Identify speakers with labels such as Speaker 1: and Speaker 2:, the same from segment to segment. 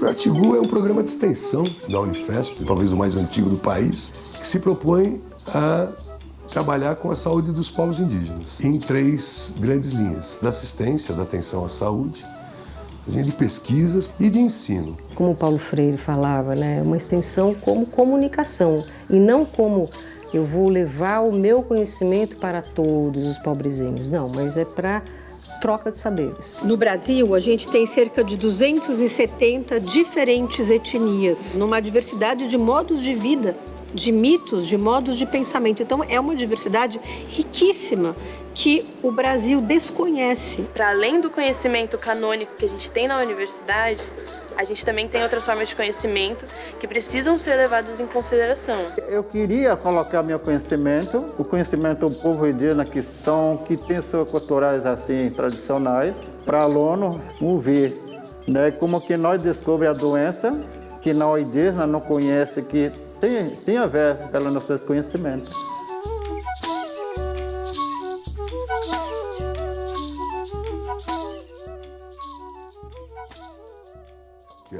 Speaker 1: projeto Xingu é um programa de extensão da Unifesp, talvez o mais antigo do país, que se propõe a trabalhar com a saúde dos povos indígenas em 3 grandes linhas: da assistência, da atenção à saúde, de pesquisas e de ensino.
Speaker 2: Como o Paulo Freire falava, né, uma extensão como comunicação e não como eu vou levar o meu conhecimento para todos os pobrezinhos. Não, mas é para troca de saberes.
Speaker 3: No Brasil, a gente tem cerca de 270 diferentes etnias, numa diversidade de modos de vida, de mitos, de modos de pensamento. Então, é uma diversidade riquíssima que o Brasil desconhece.
Speaker 4: Para além do conhecimento canônico que a gente tem na universidade, a gente também tem outras formas de conhecimento que precisam ser levadas em consideração.
Speaker 5: Eu queria colocar meu conhecimento, o conhecimento do povo indígena que tem suas culturais assim tradicionais, para aluno ouvir, né, como que nós descobrimos a doença que não indígena não conhece, que tem a ver pelo nosso conhecimento.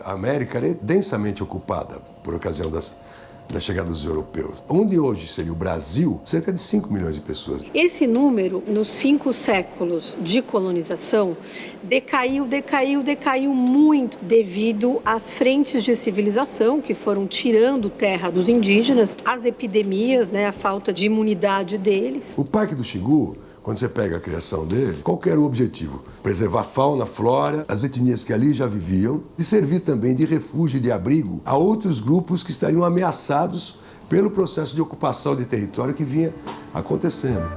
Speaker 1: A América é densamente ocupada por ocasião da chegada dos europeus. Onde hoje seria o Brasil, cerca de 5 milhões de pessoas.
Speaker 3: Esse número, nos 5 séculos de colonização, decaiu muito devido às frentes de civilização que foram tirando terra dos indígenas, as epidemias, né, a falta de imunidade deles.
Speaker 1: O Parque do Xingu, quando você pega a criação dele, qual que era o objetivo? Preservar a fauna, a flora, as etnias que ali já viviam e servir também de refúgio e de abrigo a outros grupos que estariam ameaçados pelo processo de ocupação de território que vinha acontecendo.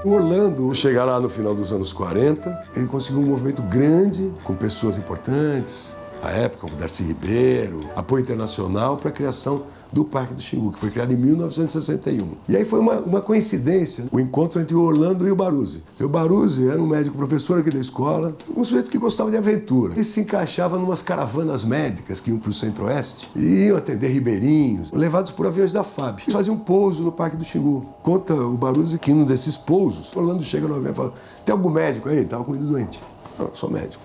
Speaker 1: O Orlando chegar lá no final dos anos 40, ele conseguiu um movimento grande com pessoas importantes, à época, o Darcy Ribeiro, apoio internacional para a criação do Parque do Xingu, que foi criado em 1961. E aí foi uma coincidência, o encontro entre o Orlando e o Baruzzi. O Baruzzi era um médico professor aqui da escola, um sujeito que gostava de aventura. Ele se encaixava em umas caravanas médicas que iam para o centro-oeste e iam atender ribeirinhos, levados por aviões da FAB. E faziam um pouso no Parque do Xingu. Conta o Baruzzi que num desses pousos, o Orlando chega no avião e fala: tem algum médico aí? Estava com ele doente. Não, sou médico.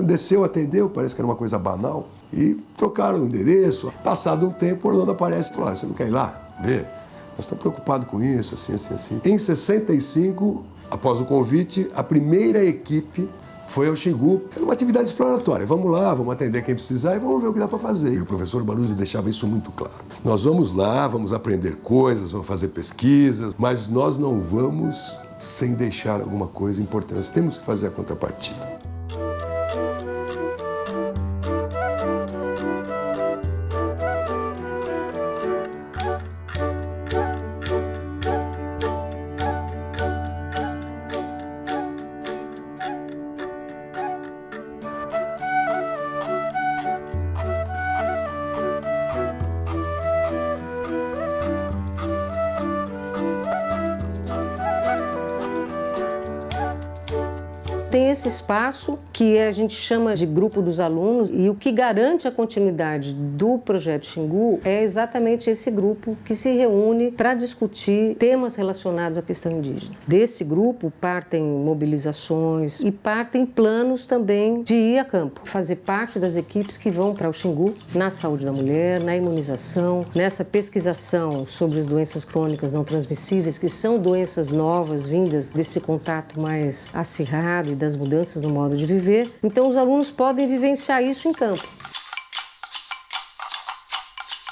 Speaker 1: Desceu, atendeu, parece que era uma coisa banal, e trocaram o endereço. Passado um tempo, o Orlando aparece e falou: você não quer ir lá ver? Nós estamos preocupados com isso, assim. Em 65, após o convite, a primeira equipe foi ao Xingu. Era uma atividade exploratória. Vamos lá, vamos atender quem precisar e vamos ver o que dá para fazer. E o professor Baruzzi deixava isso muito claro. Nós vamos lá, vamos aprender coisas, vamos fazer pesquisas, mas nós não vamos sem deixar alguma coisa importante. Nós temos que fazer a contrapartida.
Speaker 2: Tem esse espaço que a gente chama de grupo dos alunos e o que garante a continuidade do projeto Xingu é exatamente esse grupo que se reúne para discutir temas relacionados à questão indígena. Desse grupo partem mobilizações e partem planos também de ir a campo, fazer parte das equipes que vão para o Xingu na saúde da mulher, na imunização, nessa pesquisação sobre as doenças crônicas não transmissíveis, que são doenças novas vindas desse contato mais acirrado e das mudanças no modo de viver. Então, os alunos podem vivenciar isso em campo.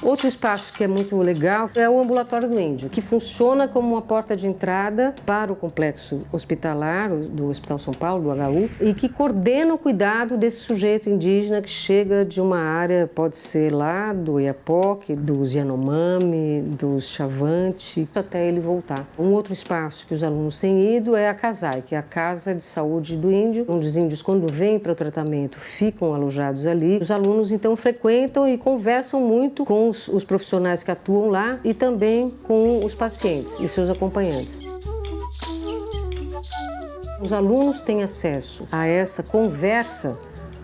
Speaker 2: Outro espaço que é muito legal é o Ambulatório do Índio, que funciona como uma porta de entrada para o complexo hospitalar do Hospital São Paulo, do HU, e que coordena o cuidado desse sujeito indígena que chega de uma área, pode ser lá do Oiapoque, dos Yanomami, dos Chavante, até ele voltar. Um outro espaço que os alunos têm ido é a CASAI, que é a Casa de Saúde do Índio, onde os índios, quando vêm para o tratamento, ficam alojados ali. Os alunos, então, frequentam e conversam muito com os profissionais que atuam lá e também com os pacientes e seus acompanhantes. Os alunos têm acesso a essa conversa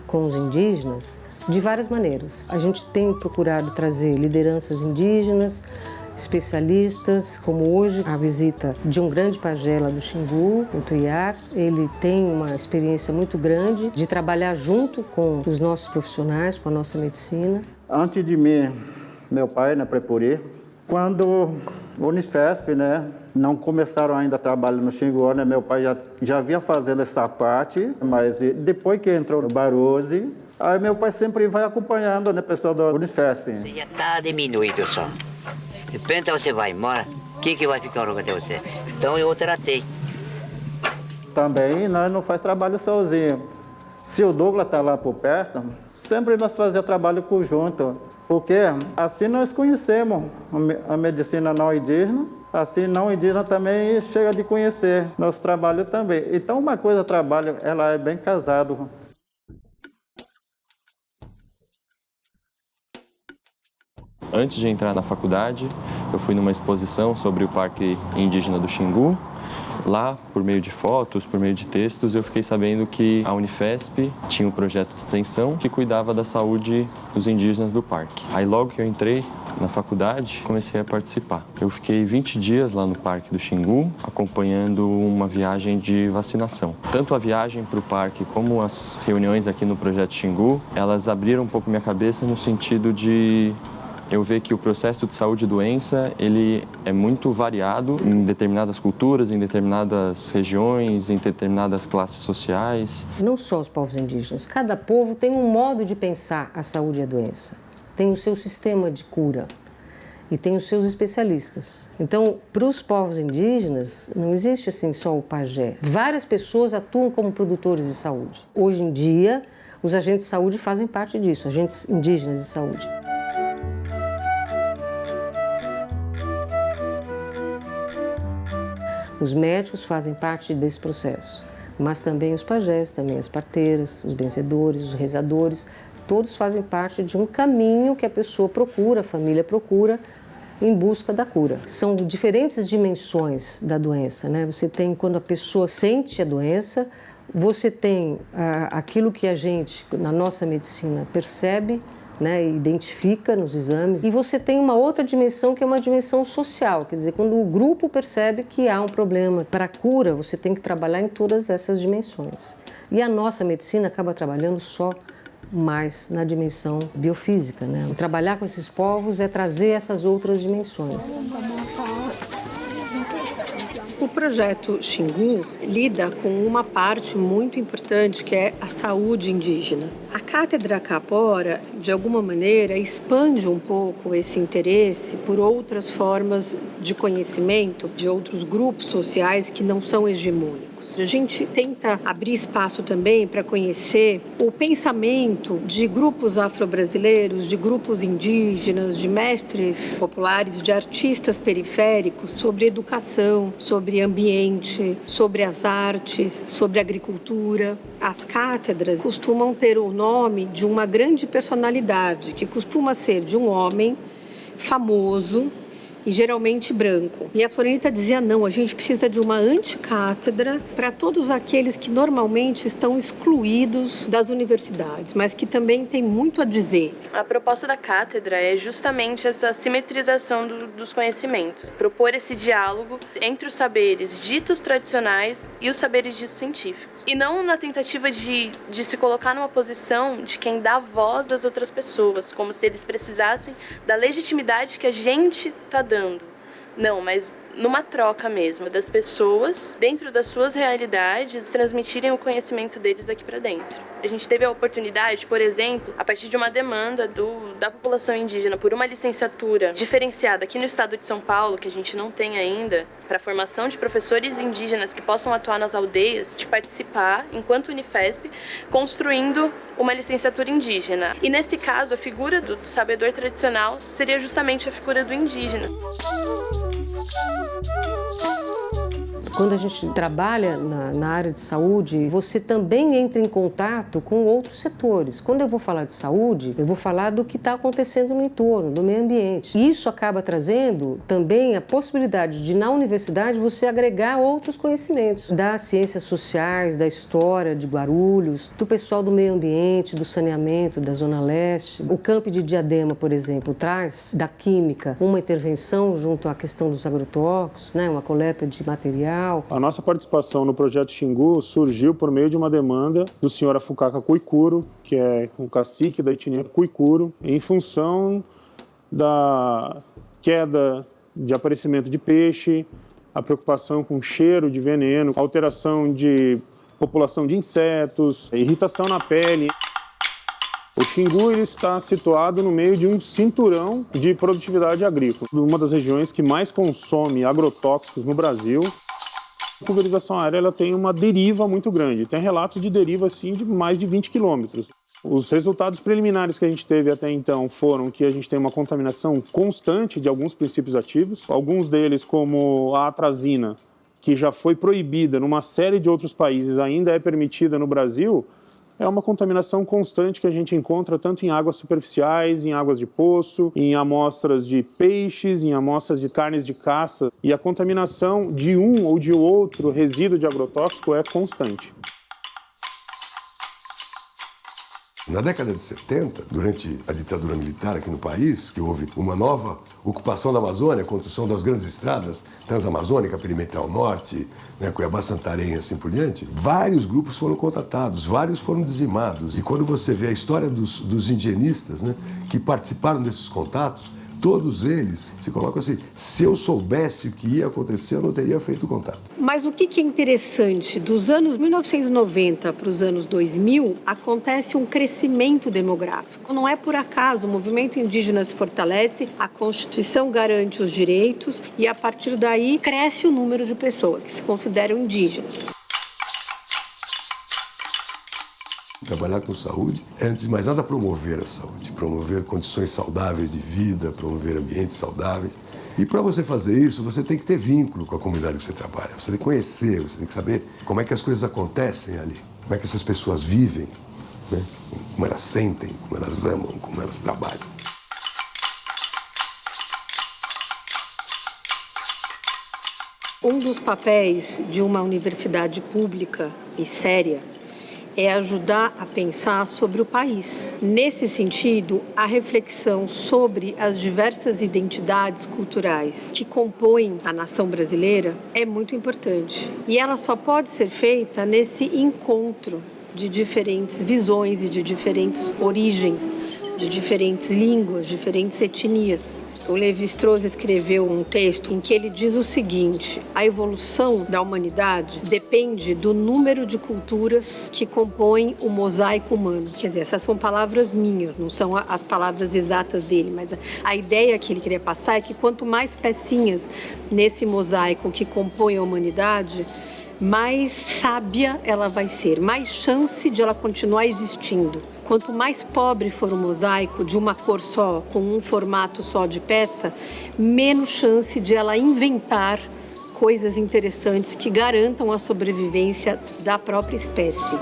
Speaker 2: com os indígenas de várias maneiras. A gente tem procurado trazer lideranças indígenas, especialistas, como hoje a visita de um grande pajé lá do Xingu, o Tuiá. Ele tem uma experiência muito grande de trabalhar junto com os nossos profissionais, com a nossa medicina.
Speaker 5: Antes de mim, meu pai, na Prepuri, quando o Unifesp, não começaram ainda a trabalho no Xingu, meu pai já vinha fazendo essa parte, mas depois que entrou no Barroso, aí meu pai sempre vai acompanhando, pessoal do Unifesp.
Speaker 6: Você já está diminuído só. De repente você vai embora, o que vai ficar no lugar de você? Então eu tratei.
Speaker 5: Também nós não faz trabalho sozinho. Se o Douglas está lá por perto, sempre nós fazemos trabalho conjunto. Porque assim nós conhecemos a medicina não indígena, assim não indígena também chega de conhecer nosso trabalho também. Então uma coisa, trabalho, ela é bem casado.
Speaker 7: Antes de entrar na faculdade, eu fui numa exposição sobre o Parque Indígena do Xingu. Lá, por meio de fotos, por meio de textos, eu fiquei sabendo que a Unifesp tinha um projeto de extensão que cuidava da saúde dos indígenas do parque. Aí logo que eu entrei na faculdade, comecei a participar. Eu fiquei 20 dias lá no Parque do Xingu, acompanhando uma viagem de vacinação. Tanto a viagem para o parque como as reuniões aqui no Projeto Xingu, elas abriram um pouco minha cabeça no sentido de eu ver que o processo de saúde e doença, ele é muito variado em determinadas culturas, em determinadas regiões, em determinadas classes sociais.
Speaker 2: Não só os povos indígenas, cada povo tem um modo de pensar a saúde e a doença. Tem o seu sistema de cura e tem os seus especialistas. Então, para os povos indígenas, não existe assim só o pajé. Várias pessoas atuam como produtores de saúde. Hoje em dia, os agentes de saúde fazem parte disso, agentes indígenas de saúde. Os médicos fazem parte desse processo, mas também os pajés, também as parteiras, os benzedores, os rezadores, todos fazem parte de um caminho que a pessoa procura, a família procura, em busca da cura. São diferentes dimensões da doença, Você tem quando a pessoa sente a doença, você tem aquilo que a gente, na nossa medicina, percebe, identifica nos exames. E você tem uma outra dimensão que é uma dimensão social, quer dizer, quando o grupo percebe que há um problema. Para a cura, você tem que trabalhar em todas essas dimensões. E a nossa medicina acaba trabalhando só mais na dimensão biofísica, O trabalhar com esses povos é trazer essas outras dimensões.
Speaker 3: O projeto Xingu lida com uma parte muito importante que é a saúde indígena. A Cátedra Caapora, de alguma maneira, expande um pouco esse interesse por outras formas de conhecimento de outros grupos sociais que não são hegemônicos. A gente tenta abrir espaço também para conhecer o pensamento de grupos afro-brasileiros, de grupos indígenas, de mestres populares, de artistas periféricos sobre educação, sobre ambiente, sobre as artes, sobre agricultura. As cátedras costumam ter o nome de uma grande personalidade, que costuma ser de um homem famoso, e geralmente branco. E a Florenita dizia, não, a gente precisa de uma anticátedra para todos aqueles que normalmente estão excluídos das universidades, mas que também têm muito a dizer.
Speaker 4: A proposta da cátedra é justamente essa simetrização dos conhecimentos, propor esse diálogo entre os saberes ditos tradicionais e os saberes ditos científicos. E não na tentativa de se colocar numa posição de quem dá voz das outras pessoas, como se eles precisassem da legitimidade que a gente está dando. Não, mas numa troca mesmo das pessoas, dentro das suas realidades, transmitirem o conhecimento deles aqui para dentro. A gente teve a oportunidade, por exemplo, a partir de uma demanda da população indígena por uma licenciatura diferenciada aqui no estado de São Paulo, que a gente não tem ainda, para a formação de professores indígenas que possam atuar nas aldeias, de participar, enquanto Unifesp, construindo uma licenciatura indígena. E nesse caso, a figura do sabedor tradicional seria justamente a figura do indígena.
Speaker 2: Quando a gente trabalha na área de saúde, você também entra em contato com outros setores. Quando eu vou falar de saúde, eu vou falar do que está acontecendo no entorno, do meio ambiente. Isso acaba trazendo também a possibilidade de, na universidade, você agregar outros conhecimentos das ciências sociais, da história de Guarulhos, do pessoal do meio ambiente, do saneamento, da Zona Leste. O campo de Diadema, por exemplo, traz da química uma intervenção junto à questão dos agrotóxicos, né, uma coleta de material.
Speaker 8: A nossa participação no projeto Xingu surgiu por meio de uma demanda do senhor Afukaka Kuikuro, que é o cacique da etnia Kuikuro, em função da queda de aparecimento de peixe, a preocupação com cheiro de veneno, alteração de população de insetos, irritação na pele. O Xingu ele está situado no meio de um cinturão de produtividade agrícola, uma das regiões que mais consome agrotóxicos no Brasil. A pulverização aérea ela tem uma deriva muito grande, tem relatos de deriva assim, de mais de 20 quilômetros. Os resultados preliminares que a gente teve até então foram que a gente tem uma contaminação constante de alguns princípios ativos, alguns deles como a atrazina, que já foi proibida numa série de outros países, ainda é permitida no Brasil. É uma contaminação constante que a gente encontra tanto em águas superficiais, em águas de poço, em amostras de peixes, em amostras de carnes de caça. E a contaminação de um ou de outro resíduo de agrotóxico é constante.
Speaker 1: Na década de 70, durante a ditadura militar aqui no país, que houve uma nova ocupação da Amazônia, a construção das grandes estradas transamazônica, perimetral norte, né, Cuiabá, Santarém e assim por diante, vários grupos foram contratados, vários foram dizimados. E quando você vê a história dos indienistas, né, que participaram desses contatos, todos eles se colocam assim, se eu soubesse o que ia acontecer, eu não teria feito o contato.
Speaker 3: Mas o que é interessante, dos anos 1990 para os anos 2000, acontece um crescimento demográfico. Não é por acaso, o movimento indígena se fortalece, a Constituição garante os direitos e a partir daí cresce o número de pessoas que se consideram indígenas.
Speaker 1: Trabalhar com saúde é, antes de mais nada, promover a saúde, promover condições saudáveis de vida, promover ambientes saudáveis. E para você fazer isso, você tem que ter vínculo com a comunidade que você trabalha. Você tem que conhecer, você tem que saber como é que as coisas acontecem ali, como é que essas pessoas vivem, né? Como elas sentem, como elas amam, como elas trabalham.
Speaker 3: Um dos papéis de uma universidade pública e séria é ajudar a pensar sobre o país. Nesse sentido, a reflexão sobre as diversas identidades culturais que compõem a nação brasileira é muito importante. E ela só pode ser feita nesse encontro de diferentes visões e de diferentes origens, de diferentes línguas, diferentes etnias. O Lévi-Strauss escreveu um texto em que ele diz o seguinte: a evolução da humanidade depende do número de culturas que compõem o mosaico humano. Quer dizer, essas são palavras minhas, não são as palavras exatas dele, mas a ideia que ele queria passar é que quanto mais pecinhas nesse mosaico que compõe a humanidade, mais sábia ela vai ser, mais chance de ela continuar existindo. Quanto mais pobre for o mosaico, de uma cor só, com um formato só de peça, menos chance de ela inventar coisas interessantes que garantam a sobrevivência da própria espécie.